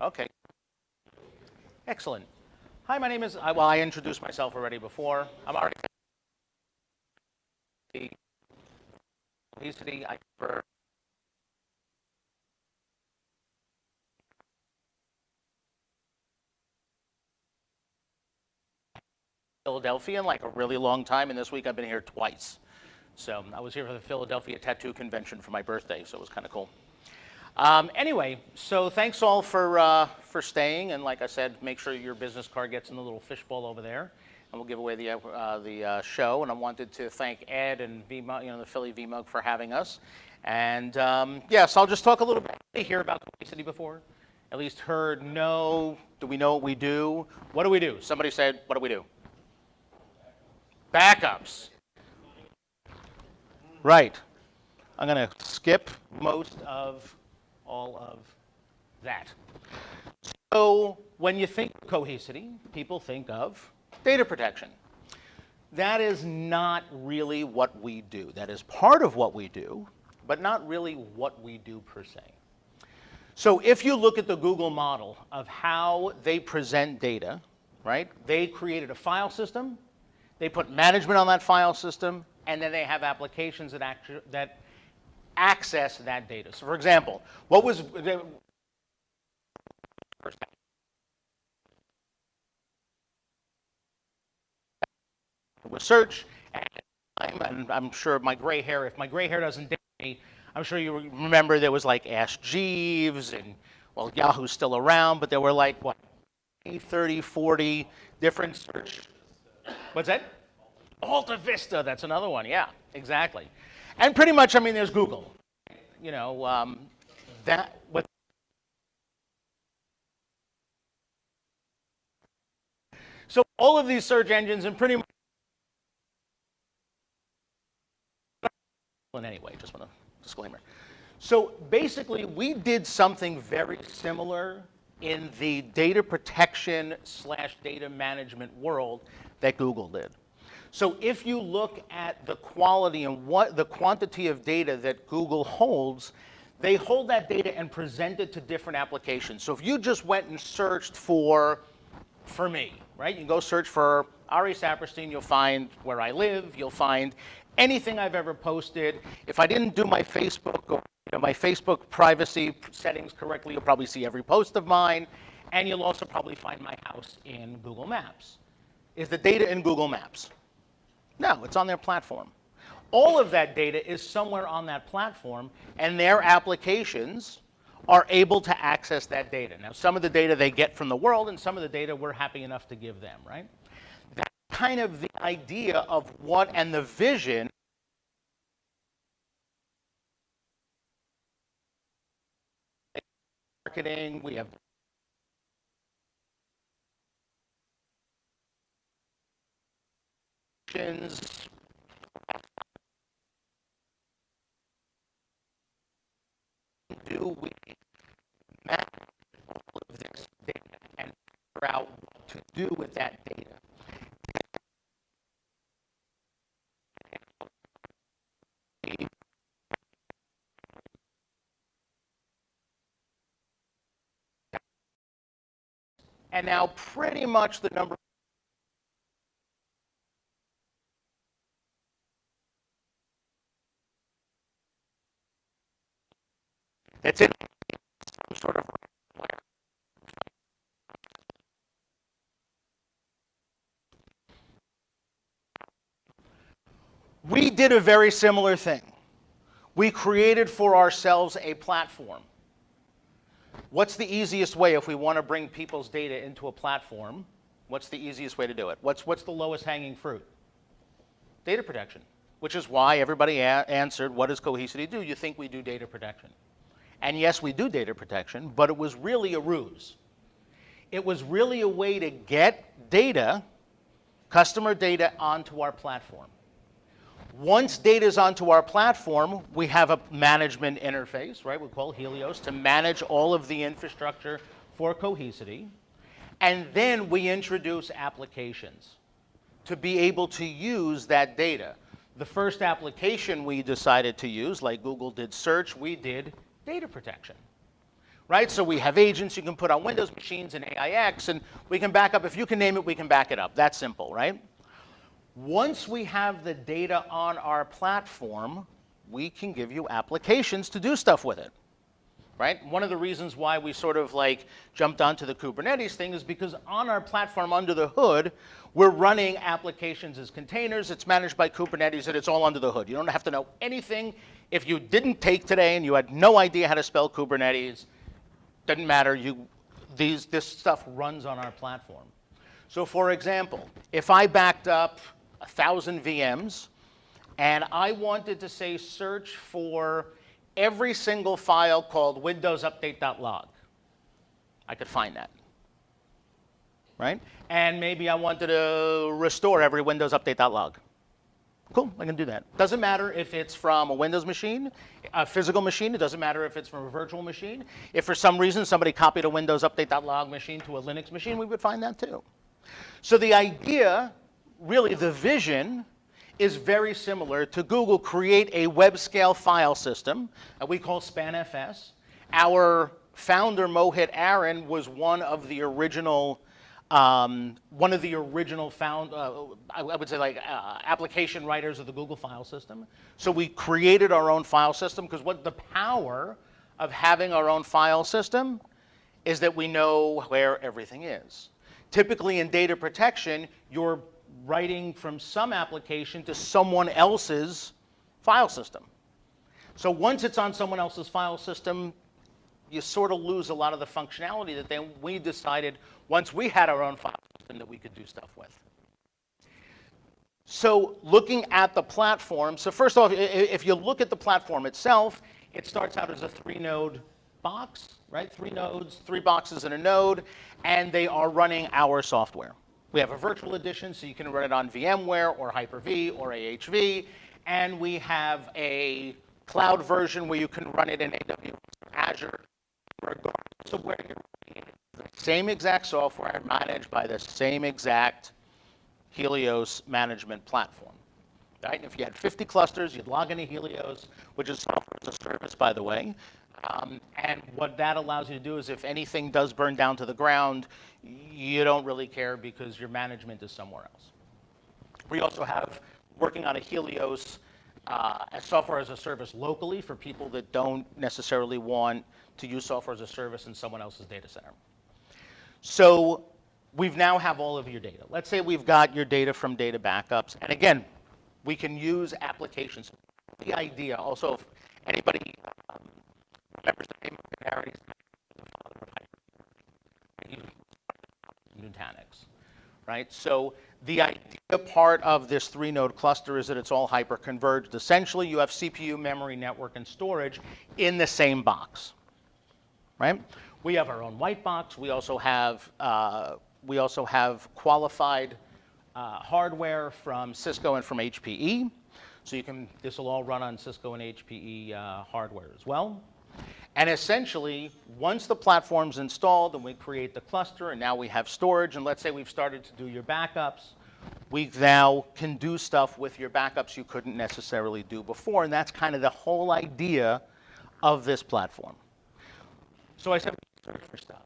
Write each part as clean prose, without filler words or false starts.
Okay. Excellent. Hi, my name is, well, I introduced myself already before. I'm already Cohesity. I cover Philadelphia in like a really long time, and this week I've been here twice. So I was here for the Philadelphia Tattoo Convention for my birthday, so it was kind of cool. Anyway, so thanks all for staying, and like I said, make sure your business card gets in the little fishbowl over there, and we'll give away the show. And I wanted to thank Ed and VMUG, the Philly VMUG for having us. And yes, I'll just talk a little bit here about Cohesity before. At least heard, no, do we know what we do? What do we do? Somebody said, what do we do? Backups. Right. I'm going to skip most of all of that. So when you think Cohesity, people think of data protection. That is not really what we do. That is part of what we do, but not really what we do per se. So if you look at the Google model of how they present data, right? They created a file system, they put management on that file system, and then they have applications that access that data. So for example, what was the first was search, and I'm sure my gray hair, if my gray hair doesn't date me, I'm sure you remember there was like Ask Jeeves, and well, Yahoo's still around, but there were like, what, 30, 40 different search. What's that? Alta Vista, that's another one, yeah, exactly. And pretty much, I mean, there's Google. So all of these search engines, and pretty much, anyway, just want a disclaimer. So basically, we did something very similar in the data protection / data management world that Google did. So if you look at the quality and the quantity of data that Google holds, they hold that data and present it to different applications. So if you just went and searched for me, right? You go search for Ari Saperstein, you'll find where I live, you'll find anything I've ever posted. If I didn't do my Facebook or my Facebook privacy settings correctly, you'll probably see every post of mine, and you'll also probably find my house in Google Maps. Is the data in Google Maps? No, it's on their platform. All of that data is somewhere on that platform, and their applications are able to access that data. Now, some of the data they get from the world, and some of the data we're happy enough to give them, right? That's kind of the idea of what and the vision marketing. We have we map all of this data and figure out what to do with that data. And now pretty much the number that's in some sort of we did a very similar thing. We created for ourselves a platform. What's the easiest way if we want to bring people's data into a platform? What's the easiest way to do it? What's the lowest hanging fruit? Data protection, which is why everybody answered, what does Cohesity do? You think we do data protection. And yes, we do data protection, but it was really a ruse. It was really a way to get data, customer data, onto our platform. Once data is onto our platform, we have a management interface, right? We call Helios to manage all of the infrastructure for Cohesity. And then we introduce applications to be able to use that data. The first application we decided to use, like Google did search, we did data protection, right? So we have agents you can put on Windows machines and AIX, and we can back up. If you can name it, we can back it up. That's simple, right? Once we have the data on our platform, we can give you applications to do stuff with it, right? One of the reasons why we sort of like jumped onto the Kubernetes thing is because on our platform under the hood, we're running applications as containers. It's managed by Kubernetes, and it's all under the hood. You don't have to know anything. If you didn't take today and you had no idea how to spell Kubernetes, doesn't matter. This stuff runs on our platform. So for example, if I backed up 1,000 VMs and I wanted to say search for every single file called windowsupdate.log, I could find that, right? And maybe I wanted to restore every windowsupdate.log. Cool, I can do that. Doesn't matter if it's from a Windows machine, a physical machine. It doesn't matter if it's from a virtual machine. If for some reason somebody copied a windowsupdate.log machine to a Linux machine, we would find that too. So the idea, really the vision, is very similar to Google create a web scale file system that we call SpanFS. Our founder, Mohit Aaron, was one of the original application writers of the Google file system. So we created our own file system because what the power of having our own file system is that we know where everything is. Typically in data protection, you're writing from some application to someone else's file system. So once it's on someone else's file system, you sort of lose a lot of the functionality that then we decided once we had our own file system that we could do stuff with. So looking at the platform, so first off, if you look at the platform itself, it starts out as a 3-node box, right? 3 nodes, 3 boxes in a node, and they are running our software. We have a virtual edition, so you can run it on VMware or Hyper-V or AHV, and we have a cloud version where you can run it in AWS or Azure, regardless of where you're running it. The same exact software managed by the same exact Helios management platform. Right? And if you had 50 clusters, you'd log into Helios, which is software as a service, by the way. And what that allows you to do is if anything does burn down to the ground, you don't really care because your management is somewhere else. We also have working on a Helios as software as a service locally for people that don't necessarily want to use software as a service in someone else's data center. So we've now have all of your data. Let's say we've got your data from data backups. And again, we can use applications. The idea also, if anybody remembers the name of Kubernetes, the father of Nutanix, right? So the idea part of this 3-node cluster is that it's all hyper-converged. Essentially, you have CPU, memory, network, and storage in the same box, right? We have our own white box. We also have qualified hardware from Cisco and from HPE. So this will all run on Cisco and HPE hardware as well. And essentially, once the platform's installed and we create the cluster and now we have storage, and let's say we've started to do your backups, we now can do stuff with your backups you couldn't necessarily do before. And that's kind of the whole idea of this platform. So I said we search for stuff.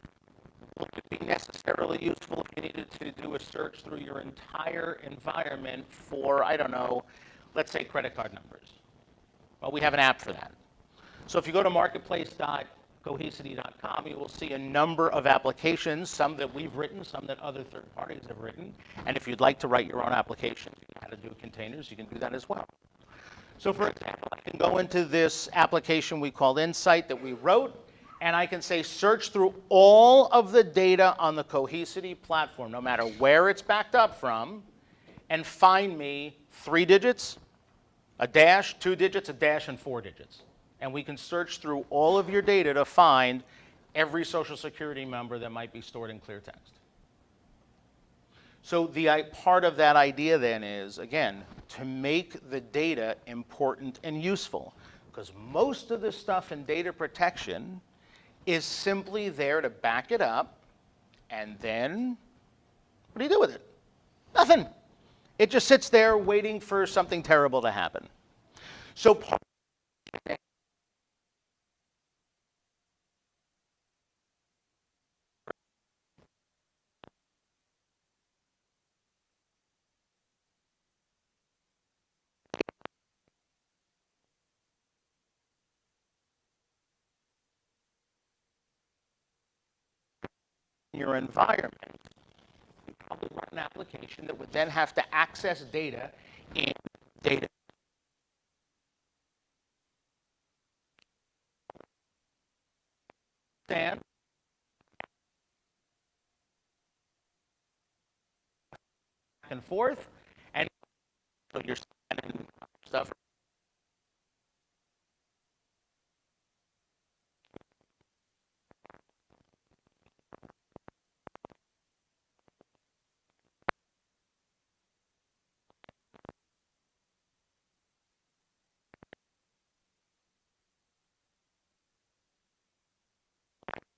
Would it be necessarily useful if you needed to do a search through your entire environment for, I don't know, let's say credit card numbers? Well, we have an app for that. So if you go to marketplace.cohesity.com, you will see a number of applications, some that we've written, some that other third parties have written. And if you'd like to write your own application, how to do containers, you can do that as well. So for example, I can go into this application we call Insight that we wrote, and I can say search through all of the data on the Cohesity platform, no matter where it's backed up from, and find me 3 digits, a dash, 2 digits, a dash, and 4 digits. And we can search through all of your data to find every Social Security number that might be stored in clear text. So the part of that idea then is, again, to make the data important and useful. Because most of the stuff in data protection is simply there to back it up, and then what do you do with it? Nothing. It just sits there waiting for something terrible to happen. So part in your environment, you probably run an application that would then have to access data in data. Stand back and forth, and so you're sending stuff.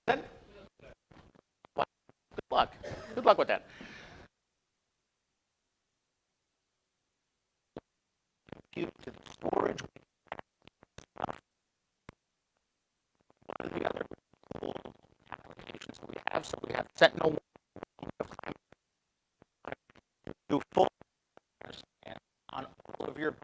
Good luck. Good luck with that. To the storage, one of the other cool applications that we have. So we have Sentinel do full scan on all of your.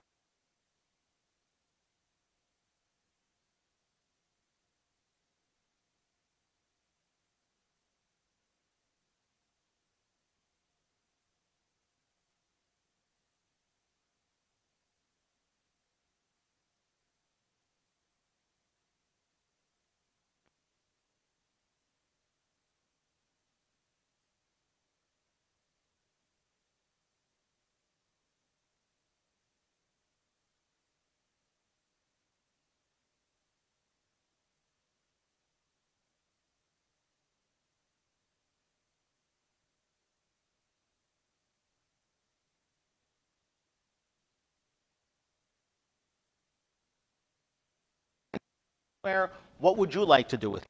What would you like to do with it?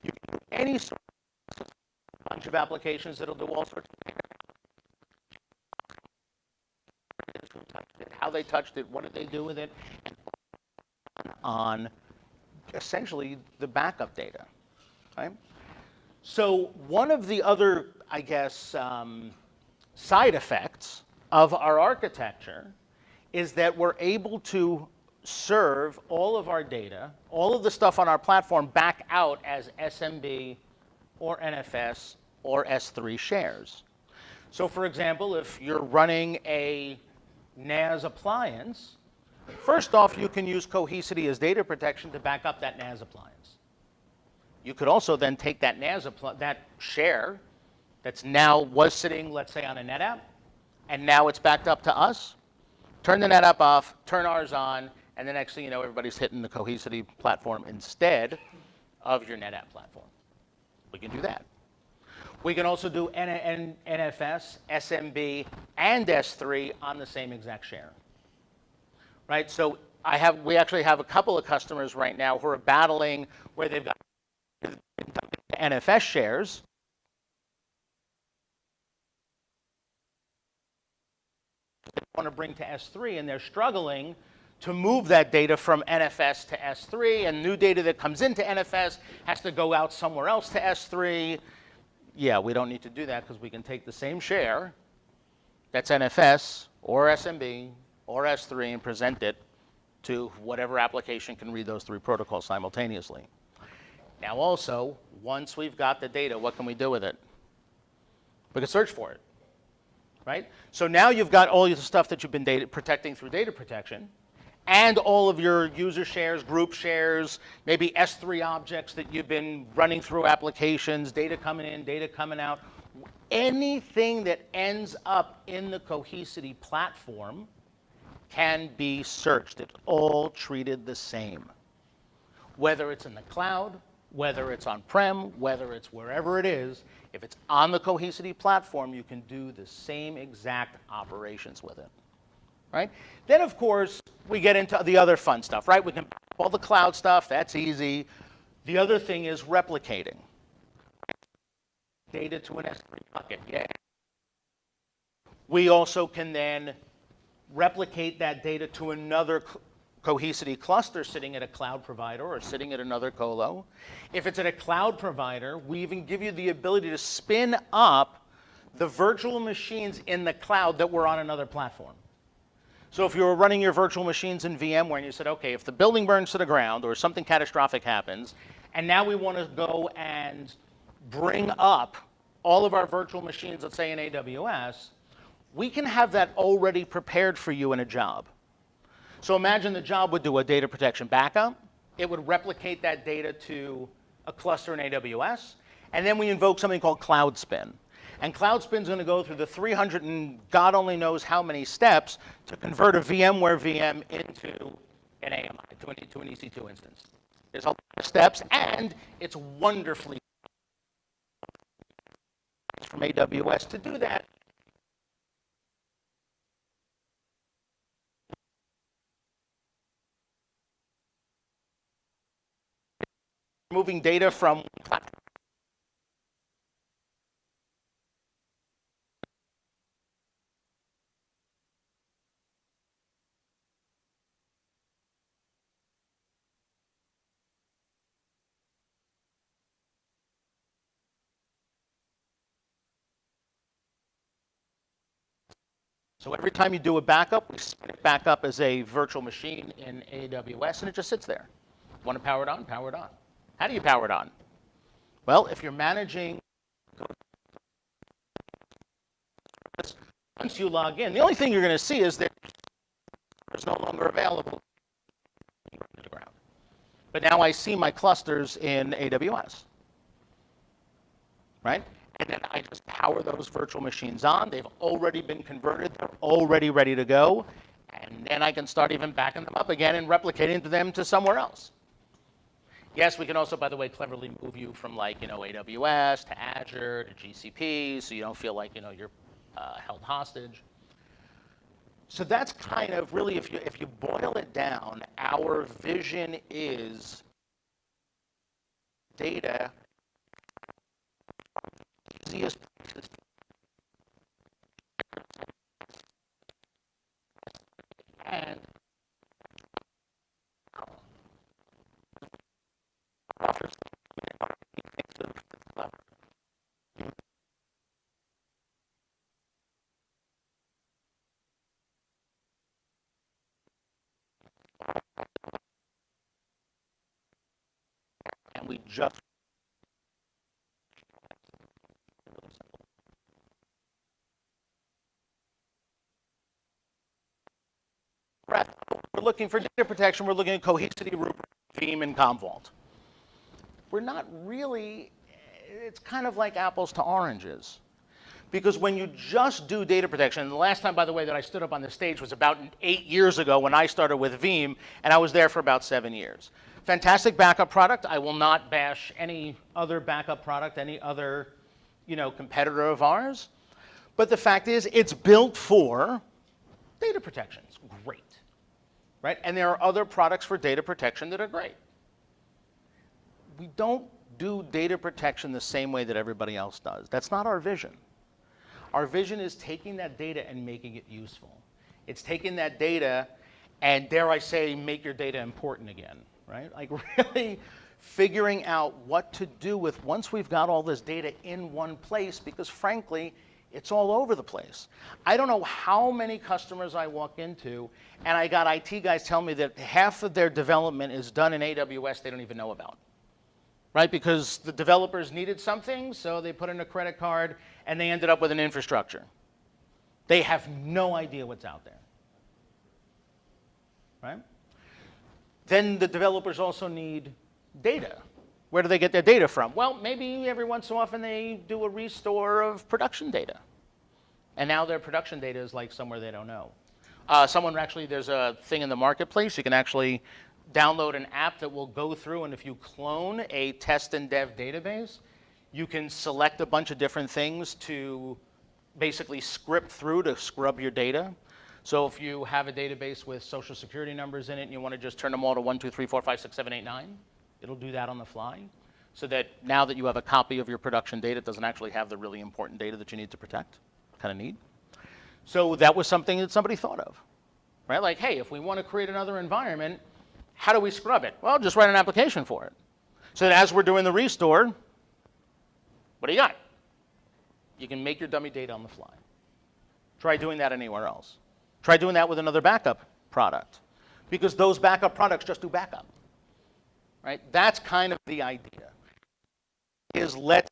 You can do any sort of bunch of applications that'll do all sorts of things. Who touched it, how they touched it, what did they do with it, on essentially the backup data. Right? So one of the other, I guess, side effects of our architecture is that we're able to serve all of our data, all of the stuff on our platform back out as SMB or NFS or S3 shares. So for example, if you're running a NAS appliance, first off, you can use Cohesity as data protection to back up that NAS appliance. You could also then take that that share that's now was sitting, let's say, on a NetApp, and now it's backed up to us, turn the NetApp off, turn ours on, and the next thing you know, everybody's hitting the Cohesity platform instead of your NetApp platform. We can do that. We can also do NFS, SMB, and S3 on the same exact share. Right? So we actually have a couple of customers right now who are battling where they've got NFS shares. They want to bring to S3, and they're struggling to move that data from NFS to S3, and new data that comes into NFS has to go out somewhere else to S3. Yeah, we don't need to do that because we can take the same share that's NFS or SMB or S3 and present it to whatever application can read those three protocols simultaneously. Now also, once we've got the data, what can we do with it? We can search for it, right? So now you've got all the stuff that you've been protecting through data protection, and all of your user shares, group shares, maybe S3 objects that you've been running through applications, data coming in, data coming out. Anything that ends up in the Cohesity platform can be searched. It's all treated the same. Whether it's in the cloud, whether it's on-prem, whether it's wherever it is, if it's on the Cohesity platform, you can do the same exact operations with it. Right? Then, of course, we get into the other fun stuff, right? We can all the cloud stuff, that's easy. The other thing is replicating. Data to an S3 bucket, yeah. We also can then replicate that data to another Cohesity cluster sitting at a cloud provider or sitting at another colo. If it's at a cloud provider, we even give you the ability to spin up the virtual machines in the cloud that were on another platform. So if you were running your virtual machines in VMware and you said, okay, if the building burns to the ground or something catastrophic happens, and now we want to go and bring up all of our virtual machines, let's say in AWS, we can have that already prepared for you in a job. So imagine the job would do a data protection backup. It would replicate that data to a cluster in AWS, and then we invoke something called Cloud Spin. And Cloud Spin's going to go through the 300 and God only knows how many steps to convert a VMware VM into an AMI, to an EC2 instance. There's a lot of steps, and it's wonderfully from AWS to do that. Moving data from one platform. So every time you do a backup, we spin it back up as a virtual machine in AWS, and it just sits there. Want to power it on? Power it on. How do you power it on? Well, if you're managing, once you log in, the only thing you're going to see is that it's no longer available to the ground. But now I see my clusters in AWS, right? And then I just power those virtual machines on. They've already been converted. They're already ready to go. And then I can start even backing them up again and replicating them to somewhere else. Yes, we can also, by the way, cleverly move you from like, AWS to Azure to GCP, so you don't feel like, you're held hostage. So that's kind of really, if you boil it down, our vision is data easiest places and offers and we just we're looking for data protection. We're looking at Cohesity, Rubric, Veeam, and Commvault. We're not really, it's kind of like apples to oranges. Because when you just do data protection, and the last time, by the way, that I stood up on the stage was about 8 years ago when I started with Veeam, and I was there for about 7 years. Fantastic backup product. I will not bash any other backup product, any other competitor of ours. But the fact is, it's built for data protection. It's great, right? And there are other products for data protection that are great. We don't do data protection the same way that everybody else does. That's not our vision. Our vision is taking that data and making it useful. It's taking that data and, dare I say, make your data important again, right? Like really figuring out what to do with once we've got all this data in one place, because frankly, it's all over the place. I don't know how many customers I walk into and I got IT guys telling me that half of their development is done in AWS they don't even know about. Right, because the developers needed something, so they put in a credit card, and they ended up with an infrastructure. They have no idea what's out there, right? Then the developers also need data. Where do they get their data from? Well, maybe every once in a while they do a restore of production data. And now their production data is like somewhere they don't know. There's a thing in the marketplace, you can actually download an app that will go through, and if you clone a test and dev database, you can select a bunch of different things to basically script through to scrub your data. So if you have a database with social security numbers in it and you want to just turn them all to 1, 2, 3, 4, 5, 6, 7, 8, 9, it'll do that on the fly. So that now that you have a copy of your production data, it doesn't actually have the really important data that you need to protect. Kind of neat. So that was something that somebody thought of, right? Like, hey, if we want to create another environment, how do we scrub it? Well, just write an application for it. So that as we're doing the restore, what do you got? You can make your dummy data on the fly. Try doing that anywhere else. Try doing that with another backup product, because those backup products just do backup, right? That's kind of the idea, is let's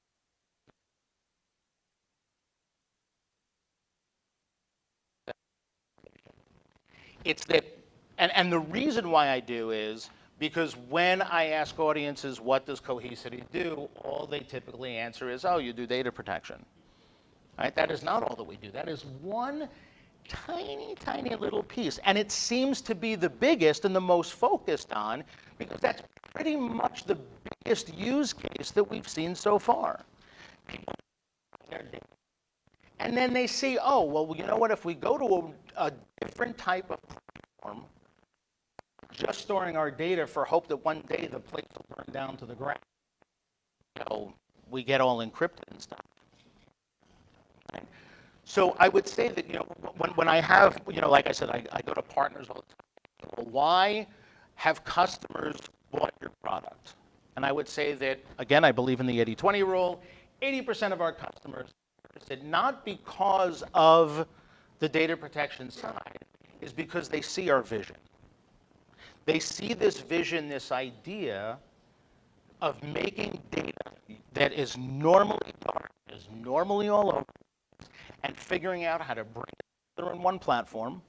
it's that, and the reason why I do is because when I ask audiences what does Cohesity do, all they typically answer is, oh, you do data protection. Right? That is not all that we do. That is one tiny, tiny little piece. And it seems to be the biggest and the most focused on, because that's pretty much the biggest use case that we've seen so far. People, and then they see, oh, well, you know what? If we go to a different type of platform, just storing our data for hope that one day the place will burn down to the ground, you know, we get all encrypted and stuff. Right? So I would say that, you know, when I have, you know, like I said, I go to partners all the time. Why have customers bought your product? And I would say that, again, I believe in the 80-20 rule. 80% of our customers said not because of the data protection side, is because they see our vision. They see this vision, this idea of making data that is normally dark, is normally all over, and figuring out how to bring it together in one platform,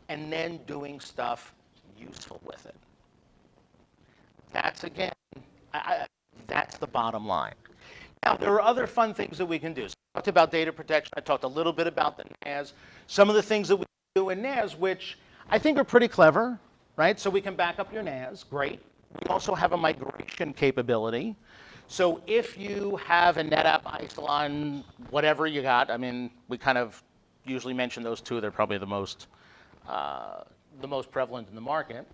and then doing stuff useful with it. That's, again, that's the bottom line. Now, there are other fun things that we can do. So I talked about data protection. I talked a little bit about the NAS. Some of the things that we do in NAS, which I think are pretty clever, right? So we can back up your NAS, great. We also have a migration capability. So if you have a NetApp, Isilon, whatever you got, I mean, we kind of usually mention those two. They're probably the most prevalent in the market.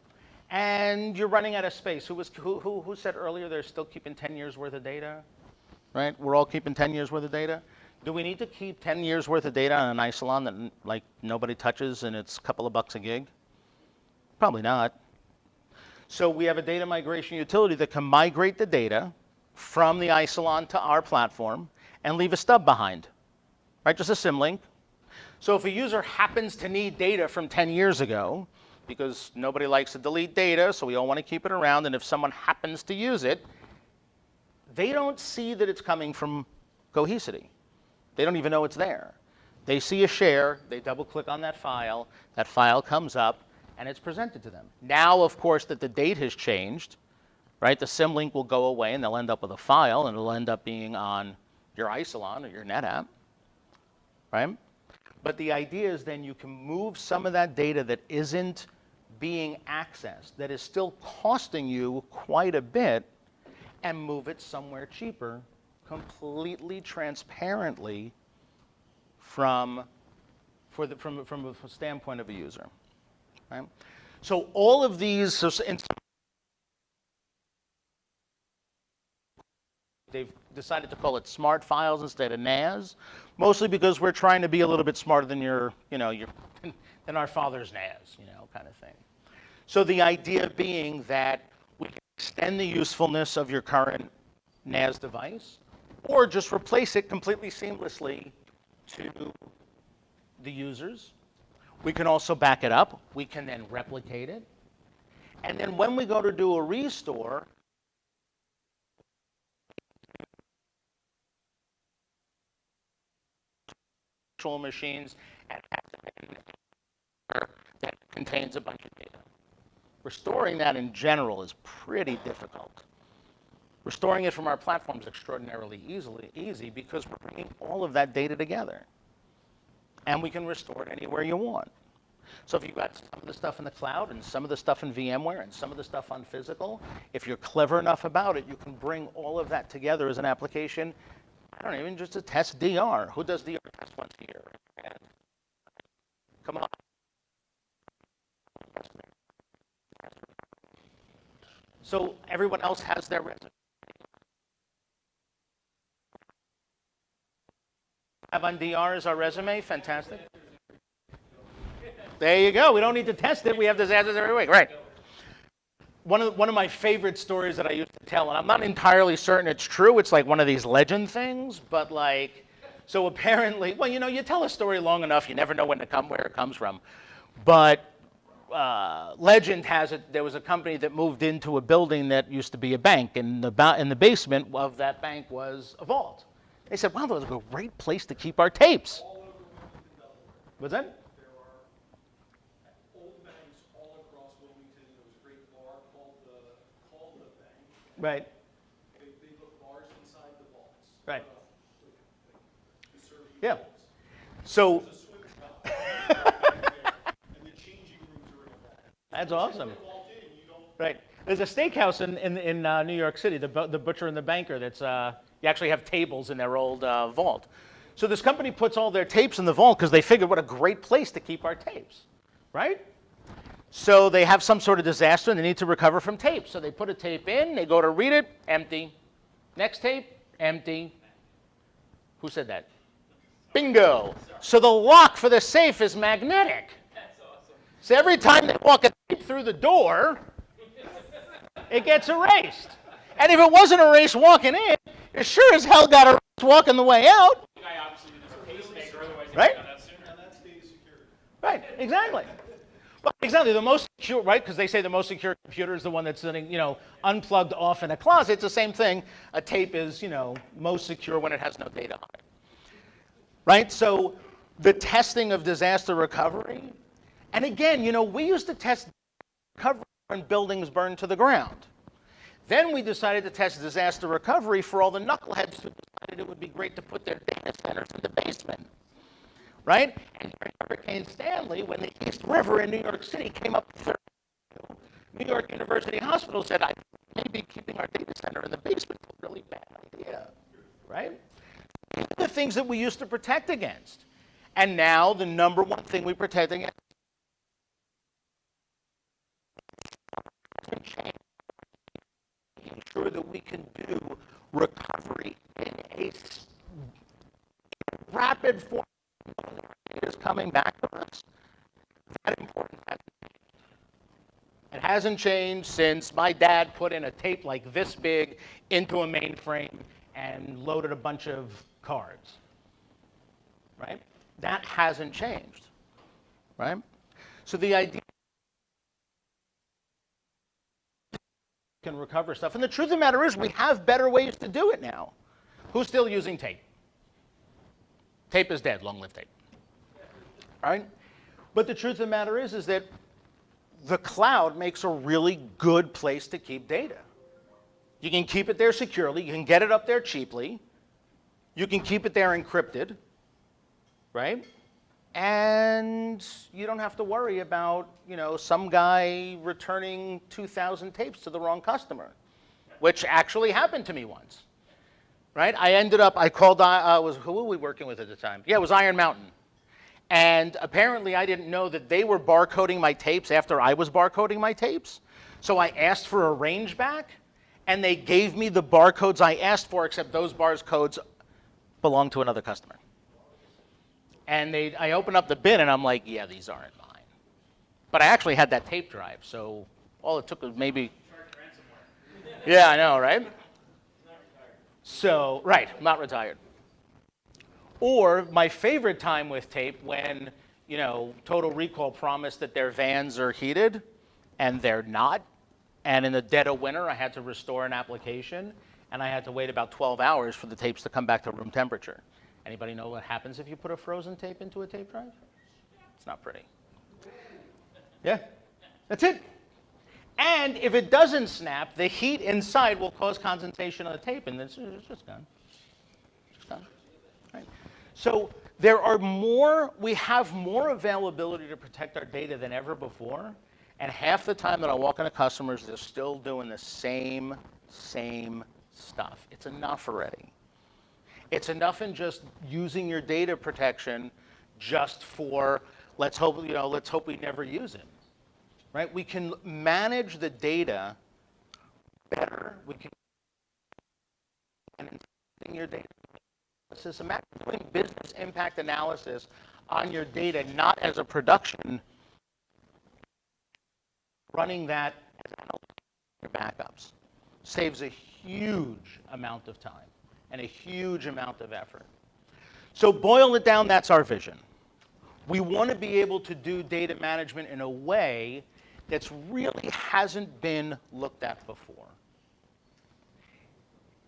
And you're running out of space. Who said earlier they're still keeping 10 years worth of data? Right? We're all keeping 10 years worth of data. Do we need to keep 10 years worth of data on an Isilon that like nobody touches and it's a couple of bucks a gig? Probably not. So we have a data migration utility that can migrate the data from the Isilon to our platform and leave a stub behind, right? Just a symlink. So if a user happens to need data from 10 years ago, because nobody likes to delete data, so we all want to keep it around, and if someone happens to use it, they don't see that it's coming from Cohesity. They don't even know it's there. They see a share, they double click on that file comes up, and it's presented to them. Now, of course, that the date has changed, right? The symlink will go away, and they'll end up with a file, and it'll end up being on your Isilon or your NetApp, right? But the idea is then you can move some of that data that isn't being accessed, that is still costing you quite a bit, and move it somewhere cheaper, completely transparently from a standpoint of a user. Right? So all of these, they've decided to call it smart files instead of NAS, mostly because we're trying to be a little bit smarter than than our father's NAS, kind of thing. So the idea being that we can extend the usefulness of your current NAS device, or just replace it completely seamlessly to the users. We can also back it up. We can then replicate it. And then when we go to do a restore, virtual machines and that contains a bunch of data. Restoring that in general is pretty difficult. Restoring it from our platform is extraordinarily easy because we're bringing all of that data together. And we can restore it anywhere you want. So if you've got some of the stuff in the cloud and some of the stuff in VMware and some of the stuff on physical, if you're clever enough about it, you can bring all of that together as an application. I don't know, even just to test DR. Who does DR test once a year? Come on. So everyone else has their resume. Have on DR as our resume? Fantastic. There you go. We don't need to test it. We have disasters every week. Right. One of my favorite stories that I used to tell, and I'm not entirely certain it's true. It's like one of these legend things, but like So apparently, well, you tell a story long enough, you never know where it comes from. But legend has it there was a company that moved into a building that used to be a bank, and in the basement of that bank was a vault. They said, wow, that was a great place to keep our tapes. All over Wilmington, Delaware. What's that? There are old banks all across Wilmington. There was a great bar called the Bank. Right. They put bars inside the vaults. Right. To serve you Yeah. drinks. So There's a swim shop and the changing rooms are in a vault. that's awesome. You vault in, you don't. Right. There's a steakhouse in New York City, the Butcher and the Banker, that's you actually have tables in their old vault. So this company puts all their tapes in the vault because they figured what a great place to keep our tapes, right? So they have some sort of disaster and they need to recover from tapes. So they put a tape in, they go to read it, empty. Next tape, empty. Who said that? Bingo. So the lock for the safe is magnetic. That's awesome. So every time they walk a tape through the door, it gets erased. And if it wasn't erased walking in, it sure as hell got erased walking the way out. The guy obviously did this pacemaker, otherwise he Right? would have done that sooner. And that's data security. Right, exactly. Well, exactly, the most secure, right? Because they say the most secure computer is the one that's sitting, unplugged off in a closet. It's the same thing. A tape is, most secure when it has no data on it. Right? So the testing of disaster recovery, and again, we used to test recovery when buildings burned to the ground. Then we decided to test disaster recovery for all the knuckleheads who decided it would be great to put their data centers in the basement. Right? And during Hurricane Stanley, when the East River in New York City came up, New York University Hospital said, maybe keeping our data center in the basement is a really bad idea. Right? These are the things that we used to protect against. And now the number one thing we protect against is making sure that we can do recovery in a rapid form. It is coming back to us. That important. It hasn't changed since my dad put in a tape like this big into a mainframe and loaded a bunch of cards. Right? That hasn't changed. Right? So the idea can recover stuff. And the truth of the matter is we have better ways to do it now. Who's still using tape? Tape is dead, long live tape. Right? But the truth of the matter is that the cloud makes a really good place to keep data. You can keep it there securely, you can get it up there cheaply, you can keep it there encrypted, right? And you don't have to worry about, some guy returning 2,000 tapes to the wrong customer, which actually happened to me once. Right? I called, who were we working with at the time? Yeah, it was Iron Mountain. And apparently I didn't know that they were barcoding my tapes after I was barcoding my tapes. So I asked for a range back, and they gave me the barcodes I asked for, except those barcodes belong to another customer. And I opened up the bin, and I'm like, yeah, these aren't mine. But I actually had that tape drive, so all it took was maybe... Yeah, I know, right? So, right, not retired. Or my favorite time with tape when, Total Recall promised that their vans are heated, and they're not. And in the dead of winter, I had to restore an application, and I had to wait about 12 hours for the tapes to come back to room temperature. Anybody know what happens if you put a frozen tape into a tape drive? It's not pretty. Yeah, that's it. And if it doesn't snap, the heat inside will cause condensation on the tape, and it's just gone. It's gone. Right? So we have more availability to protect our data than ever before, and half the time that I walk into customers, they're still doing the same stuff. It's enough already. It's enough in just using your data protection just for let's hope we never use it. Right? We can manage the data better. We can your data. Imagine doing business impact analysis on your data, not as a production, running that as your backups. Saves a huge amount of time and a huge amount of effort. So boil it down, that's our vision. We want to be able to do data management in a way that's really hasn't been looked at before.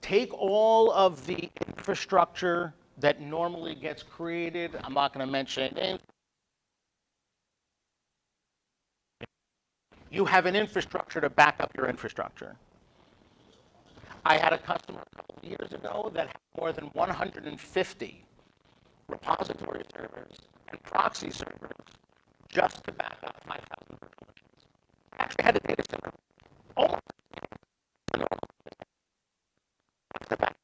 Take all of the infrastructure that normally gets created. I'm not going to mention names. You have an infrastructure to back up your infrastructure. I had a customer a couple of years ago that had more than 150 repository servers and proxy servers just to back up 5,000 virtual machines. I actually had a data center almost to back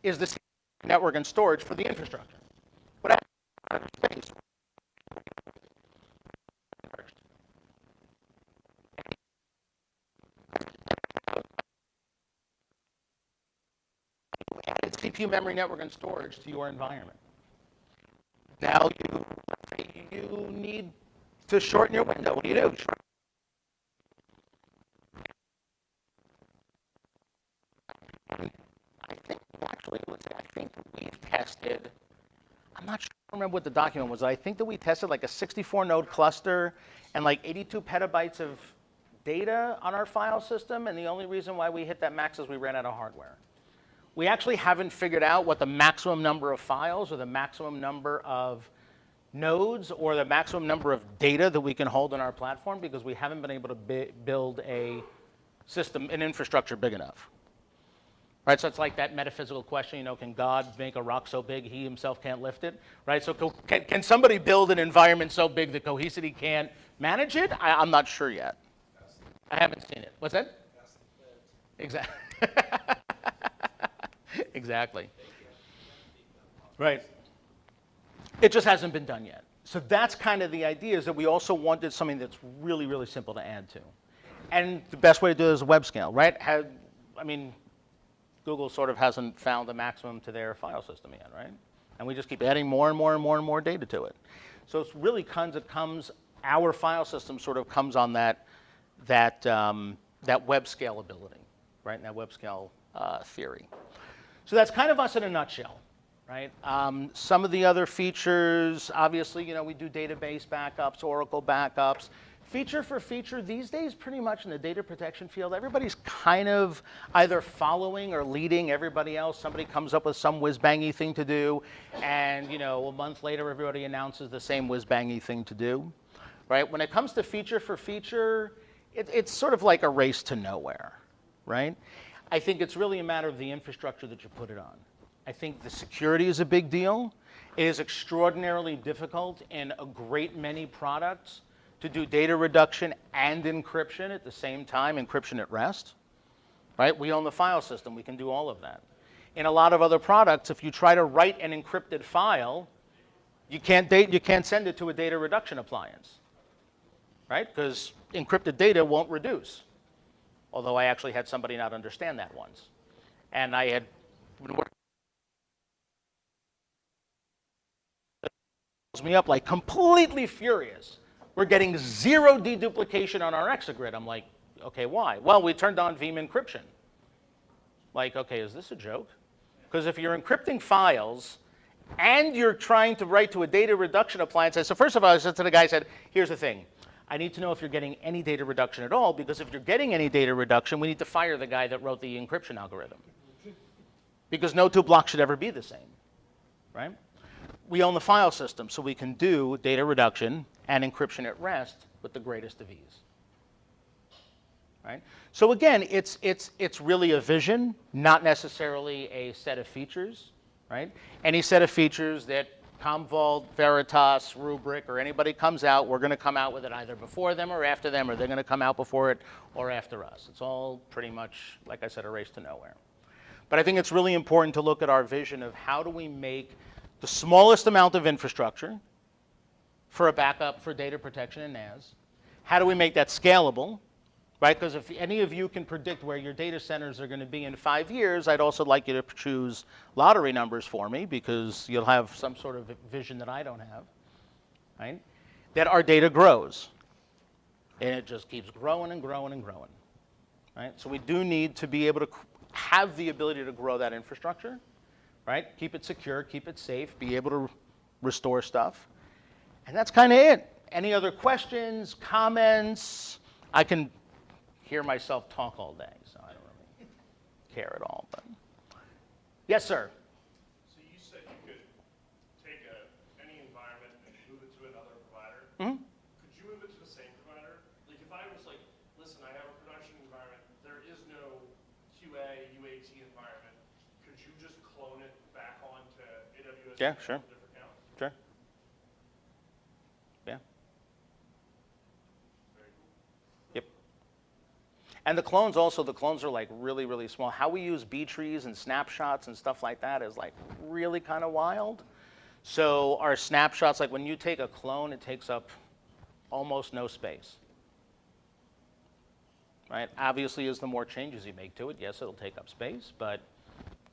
is the network and storage for the infrastructure. But I space. Added CPU, memory, network, and storage to your environment. Now you need to shorten your window. What do you do? I think actually, I think we've tested. I'm not sure. I don't remember what the document was. I think that we tested like a 64 node cluster and like 82 petabytes of data on our file system. And the only reason why we hit that max is we ran out of hardware. We actually haven't figured out what the maximum number of files or the maximum number of nodes or the maximum number of data that we can hold on our platform because we haven't been able to build a system, an infrastructure big enough. Right, so it's like that metaphysical question, you know, can God make a rock so big he himself can't lift it? Right, so can somebody build an environment so big that Cohesity can't manage it? I'm not sure yet. I haven't seen it. What's that? Exactly. Exactly. Right. It just hasn't been done yet. So that's kind of the idea, is that we also wanted something that's really, really simple to add to. And the best way to do it is web scale, right? Google sort of hasn't found the maximum to their file system yet, right? And we just keep adding more and more and more and more data to it. So it's really our file system sort of comes on that web scalability, right? And that web scale theory. So that's kind of us in a nutshell, right? Some of the other features, obviously, you know, we do database backups, Oracle backups. Feature for feature, these days, pretty much in the data protection field, everybody's kind of either following or leading everybody else. Somebody comes up with some whiz-bangy thing to do, and you know, a month later, everybody announces the same whiz-bangy thing to do, right? When it comes to feature for feature, it's sort of like a race to nowhere, right? I think it's really a matter of the infrastructure that you put it on. I think the security is a big deal. It is extraordinarily difficult in a great many products to do data reduction and encryption at the same time, encryption at rest, right? We own the file system. We can do all of that. In a lot of other products, if you try to write an encrypted file, you can't send it to a data reduction appliance, right? Because encrypted data won't reduce. Although I actually had somebody not understand that once. And I had been working me up like completely furious. We're getting 0 deduplication on our exagrid. I'm like, okay, why? Well, we turned on Veeam encryption. Like, okay, is this a joke? Because if you're encrypting files and you're trying to write to a data reduction appliance, so first of all, I said to the guy, I said, here's the thing. I need to know if you're getting any data reduction at all, because if you're getting any data reduction, we need to fire the guy that wrote the encryption algorithm. Because no two blocks should ever be the same, right? We own the file system, so we can do data reduction and encryption at rest with the greatest of ease. Right? So again, it's really a vision, not necessarily a set of features. Right? Any set of features that Commvault, Veritas, Rubrik, or anybody comes out, we're going to come out with it either before them or after them, or they're going to come out before it or after us. It's all pretty much, like I said, a race to nowhere. But I think it's really important to look at our vision of how do we make the smallest amount of infrastructure for a backup for data protection and NAS. How do we make that scalable, right? Because if any of you can predict where your data centers are going to be in 5 years, I'd also like you to choose lottery numbers for me, because you'll have some sort of vision that I don't have, right? that our data grows. And it just keeps growing and growing and growing. Right? So we do need to be able to have the ability to grow that infrastructure, right? Keep it secure, keep it safe, be able to restore stuff. And that's kind of it. Any other questions, comments? I can hear myself talk all day, so I don't really care at all. But yes, sir. So you said you could take any environment and move it to another provider. Mm-hmm. Could you move it to the same provider? Like if I was like, listen, I have a production environment, there is no QA, UAT environment. Could you just clone it back onto AWS? Yeah, sure. Different account? Sure. Yeah. Very cool. Yep. And the clones are like really, really small. How we use B trees and snapshots and stuff like that is like really kind of wild. So our snapshots, like when you take a clone, it takes up almost no space. Right? Obviously, as the more changes you make to it, yes, it'll take up space, but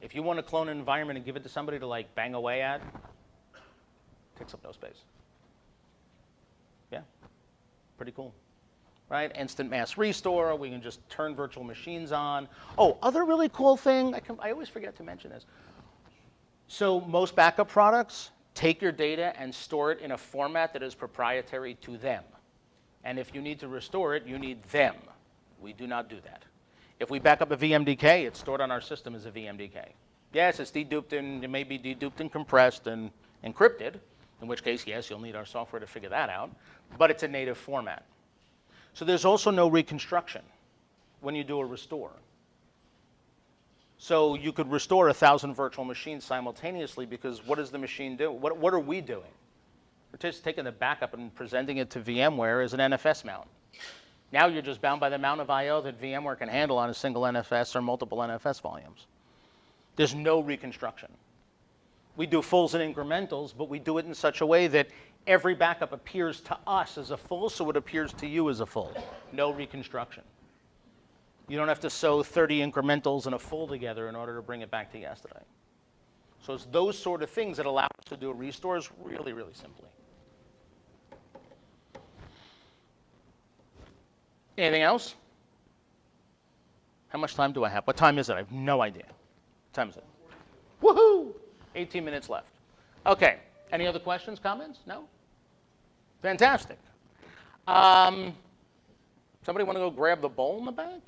if you want to clone an environment and give it to somebody to like bang away at, it takes up no space. Yeah, pretty cool. Right? Instant mass restore, we can just turn virtual machines on. Oh, other really cool thing, I always forget to mention this. So most backup products take your data and store it in a format that is proprietary to them. And if you need to restore it, you need them. We do not do that. If we back up a VMDK, it's stored on our system as a VMDK. Yes, it's deduped and it may be deduped and compressed and encrypted, in which case, yes, you'll need our software to figure that out, but it's a native format. So there's also no reconstruction when you do a restore. So you could restore 1,000 virtual machines simultaneously because what does the machine do? What are we doing? We're just taking the backup and presenting it to VMware as an NFS mount. Now you're just bound by the amount of I/O that VMware can handle on a single NFS or multiple NFS volumes. There's no reconstruction. We do fulls and incrementals, but we do it in such a way that every backup appears to us as a full, so it appears to you as a full. No reconstruction. You don't have to sew 30 incrementals and a full together in order to bring it back to yesterday. So it's those sort of things that allow us to do restores really, really simply. Anything else? How much time do I have? What time is it? I have no idea. What time is it? Woohoo! 18 minutes left. Okay. Any other questions, comments? No? Fantastic. Somebody want to go grab the bowl in the back?